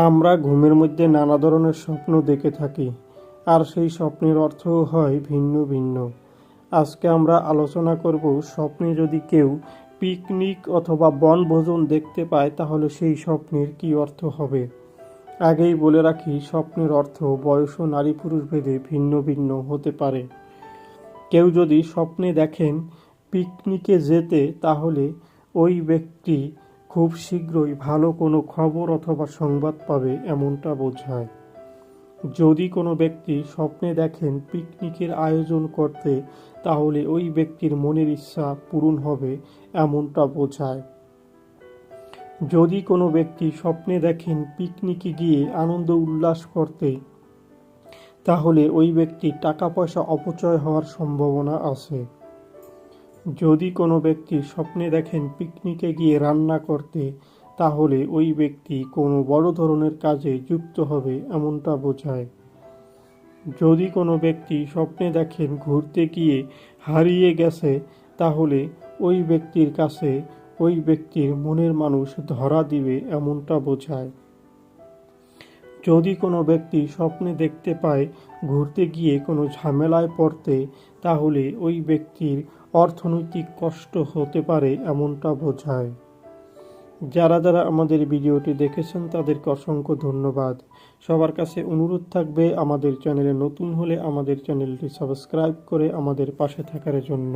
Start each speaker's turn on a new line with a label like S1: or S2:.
S1: আমরা ঘুমের মধ্যে নানা ধরনের স্বপ্ন দেখে থাকি, আর সেই স্বপ্নের অর্থও হয় ভিন্ন ভিন্ন। আজকে আমরা আলোচনা করব, স্বপ্নে যদি কেউ পিকনিক অথবা বনভোজন দেখতে পায় তাহলে সেই স্বপ্নের কী অর্থ হবে। আগেই বলে রাখি, স্বপ্নের অর্থ বয়স ও নারী পুরুষ ভেদে ভিন্ন ভিন্ন হতে পারে। কেউ যদি স্বপ্নে দেখেন পিকনিকে যেতে, তাহলে ওই ব্যক্তি খুব শীঘ্রই ভালো কোনো খবর অথবা সংবাদ পাবে, এমনটা বোঝায়। যদি কোনো ব্যক্তি স্বপ্নে দেখেন পিকনিকের আয়োজন করতে, তাহলে ওই ব্যক্তির মনের ইচ্ছা পূরণ হবে, এমনটা বোঝায়। যদি কোনো ব্যক্তি স্বপ্নে দেখেন পিকনিকে গিয়ে আনন্দ উল্লাস করতে, তাহলে ওই ব্যক্তির টাকা পয়সা অপচয় হওয়ার সম্ভাবনা আছে। যদি কোনো ব্যক্তি স্বপ্নে দেখেন পিকনিকে গিয়ে রান্না করতে, তাহলে ওই ব্যক্তি কোনো বড় ধরনের কাজে যুক্ত হবে, এমনটা বোঝায়। যদি কোনো ব্যক্তি স্বপ্নে দেখেন ঘুরতে গিয়ে হারিয়ে গেছে, তাহলে ওই ব্যক্তির কাছে ওই ব্যক্তির মনের মানুষ ধরা দিবে, এমনটা বোঝায়। যদি কোনো ব্যক্তি স্বপ্নে দেখতে পায় ঘুরতে গিয়ে কোনো ঝামেলায় পড়তে, তাহলে ওই ব্যক্তির অর্থনৈতিক কষ্ট হতে পারে, এমনটা বোঝায়। যারা যারা আমাদের ভিডিওটি দেখেছেন তাদেরকে অসংখ্য ধন্যবাদ। সবার কাছে অনুরোধ থাকবে, আমাদের চ্যানেলে নতুন হলে আমাদের চ্যানেলটি সাবস্ক্রাইব করে আমাদের পাশে থাকার জন্য।